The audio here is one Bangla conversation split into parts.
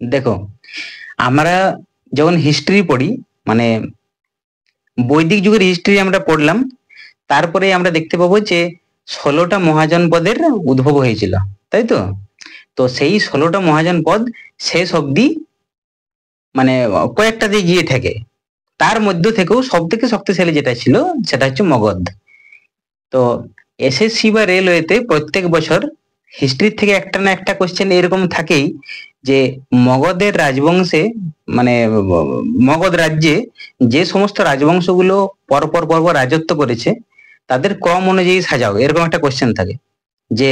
দেখো, আমরা যখন হিস্ট্রি পড়ি, মানে বৈদিক যুগের হিস্ট্রি আমরা পড়লাম, তারপরে আমরা দেখতে পাবো যে 16টা মহাজনপদের উদ্ভব হয়েছিল, তাই তো? তো সেই 16টা মহাজনপদ শেষ অবধি মানে কয়েকটা দিয়ে গিয়ে থাকে। তার মধ্য থেকেও সব থেকে শক্তিশালী যেটা ছিল সেটা হচ্ছে মগধ। তো এসএসসি বা রেলওয়েতে প্রত্যেক বছর হিস্ট্রি থেকে একটা না একটা কোশ্চেন এরকম থাকেই, যে মগধের রাজবংশে, মানে মগধ রাজ্যে যে সমস্ত রাজবংশগুলো পরপর পরপর রাজত্ব করেছে তাদের ক্রম অনুযায়ী সাজাও, এরকম একটা কোশ্চেন থাকে যে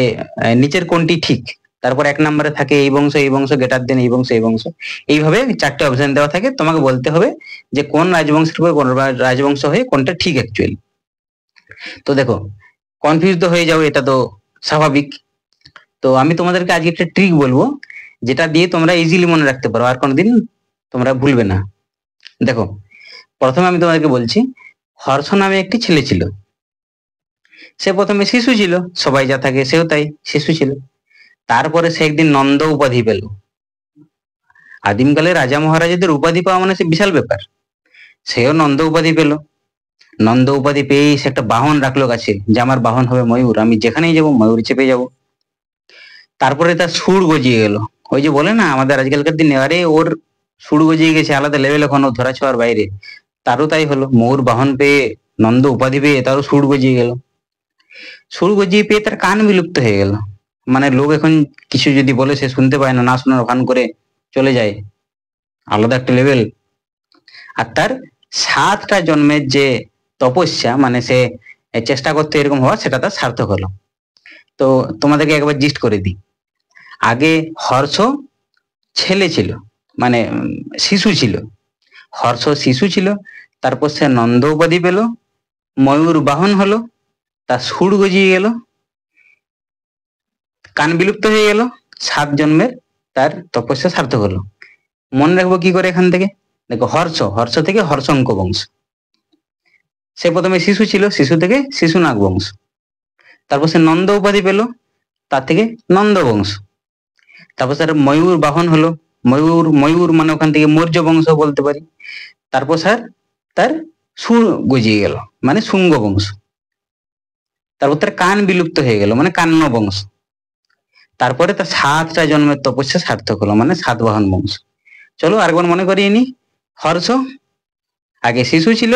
নিচের কোনটি ঠিক। তারপর 1 নম্বরে থাকে এই বংশ গ্রেটার দেন এই বংশ এই বংশ। এইভাবে 4টে অপশন দেওয়া থাকে, তোমাকে বলতে হবে যে কোন রাজবংশের উপর কোন রাজবংশ হয়ে কোনটা ঠিক অ্যাকচুয়ালি। তো দেখো, কনফিউজ তো হয়ে যাও, এটা তো স্বাভাবিক। তো আমি তোমাদেরকে আজকে একটা ট্রিক বলবো, যেটা দিয়ে তোমরা ইজিলি মনে রাখতে পারো, আর কোনোদিন তোমরা ভুলবে না। দেখো, প্রথমে আমি তোমাদেরকে বলছি, হর্ষ নামে একটি ছেলে ছিল। সে প্রথমে শিশু ছিল, সবাই যা থাকে সেও তাই শিশু ছিল। তারপরে সে একদিন নন্দ উপাধি পেল। আদিমকালে রাজা মহারাজাদের উপাধি পাওয়া মানে সে বিশাল ব্যাপার। সেও নন্দ উপাধি পেল। নন্দ উপাধি পেয়ে সে একটা বাহন রাখলো কাছে, যে আমার বাহন হবে ময়ূর, আমি যেখানেই যাবো ময়ূর চেপে যাব। তারপরে তার সুর গজিয়ে গেল। ওই যে বলে না আমাদের আজকালকার দিনে, আরে ওর সুর গজিয়ে গেছে আলাদা লেভেল, এখন ও ধরা ছোঁয়ার বাইরে। তারও তাই হলো, ময়ূর বাহন পেয়ে, নন্দ উপাধি পেয়ে তারও সুর গজিয়ে গেল। সুর গজিয়ে পেয়ে তার কান বিলুপ্ত হয়ে গেল। মানে লোক এখন কিছু যদি বলে সে শুনতে পায় না, না শোনার ভান করে চলে যায়, আলাদা একটা লেভেল। আর তার 7টা জন্মের যে তপস্যা, মানে সে চেষ্টা করতে এরকম হওয়া, সেটা তার সার্থক হলো। তো তোমাদেরকে একবার জিস্ট করে দিই। আগে হর্ষ ছেলে ছিল, মানে শিশু ছিল। হর্ষ শিশু ছিল, তারপর সে নন্দ উপাধি পেল, ময়ূর বাহন হলো, তার সুর গজিয়ে গেল, কান বিলুপ্ত হয়ে গেল, 7 জন্মের তার তপস্যা সার্থক হলো। মনে রাখবো কি করে এখান থেকে? দেখো, হর্ষ থেকে হর্ষঙ্ক বংশ। সে প্রথমে শিশু ছিল, শিশু থেকে শিশুনাগ বংশ। তারপর সে নন্দ উপাধি পেল, তার থেকে নন্দ বংশ। তারপর স্যার ময়ূর বাহন হলো, ময়ূর মানে ওখান থেকে মৌর্য বংশ বলতে পারি। তারপর স্যার তার সুর গজিয়ে গেল, মানে শুঙ্গ বংশ। তারপর তার কান বিলুপ্ত হয়ে গেল, মানে কান্ন বংশ। তারপরে তার 7টা জন্মের তপস্যা সার্থক হলো, মানে সাতবাহন বংশ। চলো আরেকবার মনে করিয়ে নি। হর্ষ আগে শিশু ছিল,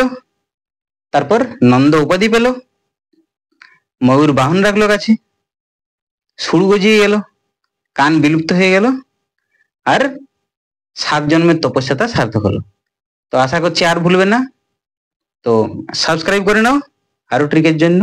তারপর নন্দ উপাধি পেল, ময়ূর বাহন রাখলো কাছে, সুর গজিয়ে গেল, কান বিলুপ্ত হয়ে গেল, আর 7 জন্মের তপস্যা তার সার্থক হলো। তো আশা করছি আর ভুলবে না। তো সাবস্ক্রাইব করে নাও আরো ট্রিকের জন্য।